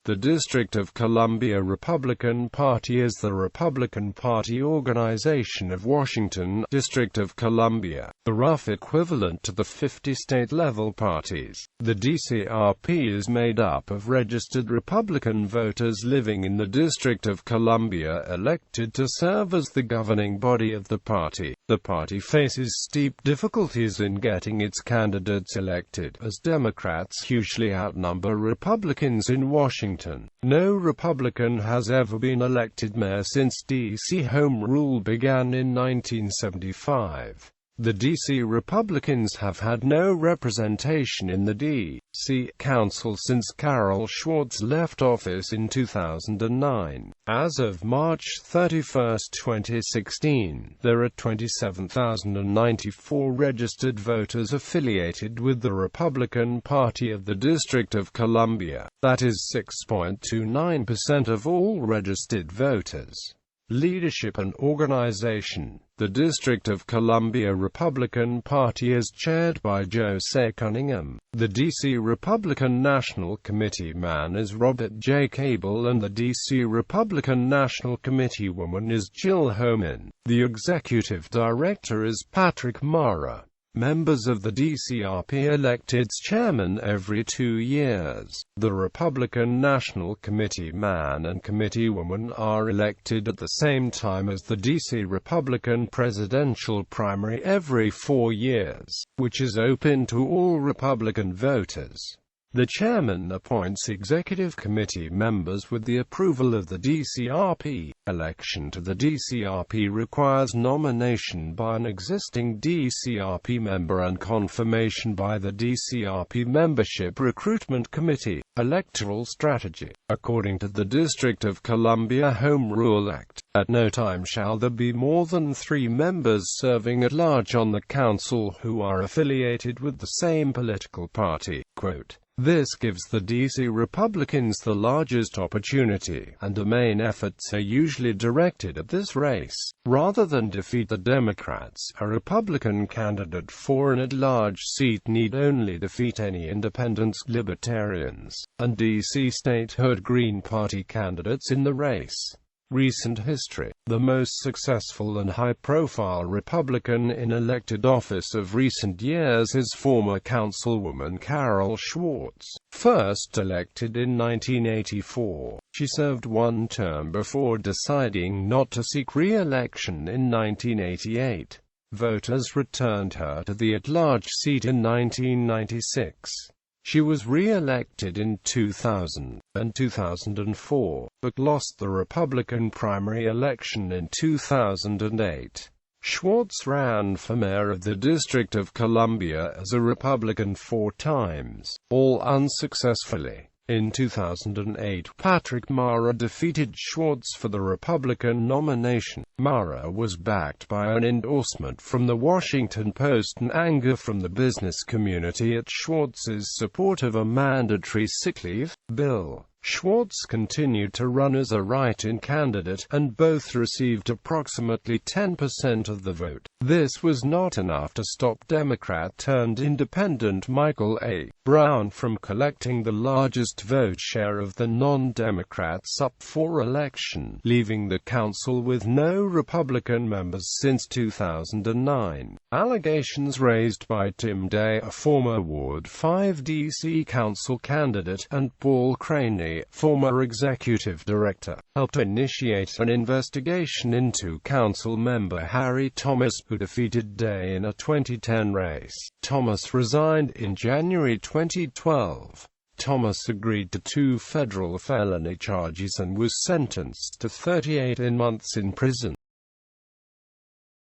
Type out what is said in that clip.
The District of Columbia Republican Party is the Republican Party organization of Washington, District of Columbia, the rough equivalent to the 50 state-level parties. The DCRP is made up of registered Republican voters living in the District of Columbia elected to serve as the governing body of the party. The party faces steep difficulties in getting its candidates elected, as Democrats hugely outnumber Republicans in Washington. No Republican has ever been elected mayor since D.C. Home Rule began in 1975. The D.C. Republicans have had no representation in the D.C. Council since Carol Schwartz left office in 2009. As of March 31, 2016, there are 27,094 registered voters affiliated with the Republican Party of the District of Columbia. That is 6.29% of all registered voters. Leadership and organization. The District of Columbia Republican Party is chaired by Jose Cunningham. The D.C. Republican National Committee man is Robert J. Cable and the D.C. Republican National Committee woman is Jill Homan. The Executive Director is Patrick Mara. Members of the DCRP elect its chairman every 2 years. The Republican National Committee man and committee woman are elected at the same time as the D.C. Republican presidential primary every 4 years, which is open to all Republican voters. The chairman appoints executive committee members with the approval of the DCRP. Election to the DCRP requires nomination by an existing DCRP member and confirmation by the DCRP Membership Recruitment Committee. Electoral strategy. According to the District of Columbia Home Rule Act, at no time shall there be more than 3 members serving at large on the council who are affiliated with the same political party. Quote, "This gives the D.C. Republicans the largest opportunity, and the main efforts are usually directed at this race. Rather than defeat the Democrats, a Republican candidate for an at-large seat need only defeat any independents, libertarians, and D.C. statehood Green Party candidates in the race." Recent history. The most successful and high-profile Republican in elected office of recent years is former Councilwoman Carol Schwartz. First elected in 1984, she served 1 term before deciding not to seek re-election in 1988. Voters returned her to the at-large seat in 1996. She was re-elected in 2000 and 2004, but lost the Republican primary election in 2008. Schwartz ran for mayor of the District of Columbia as a Republican 4 times, all unsuccessfully. In 2008, Patrick Mara defeated Schwartz for the Republican nomination. Mara was backed by an endorsement from the Washington Post and anger from the business community at Schwartz's support of a mandatory sick leave bill. Schwartz continued to run as a write-in candidate, and both received approximately 10% of the vote. This was not enough to stop Democrat-turned-independent Michael A. Brown from collecting the largest vote share of the non-Democrats up for election, leaving the council with no Republican members since 2009. Allegations raised by Tim Day, a former Ward 5 D.C. Council candidate, and Paul Craney, former executive director, helped initiate an investigation into council member Harry Thomas, who defeated Day in a 2010 race. Thomas resigned in January 2012. Thomas agreed to 2 federal felony charges and was sentenced to 38 months in prison.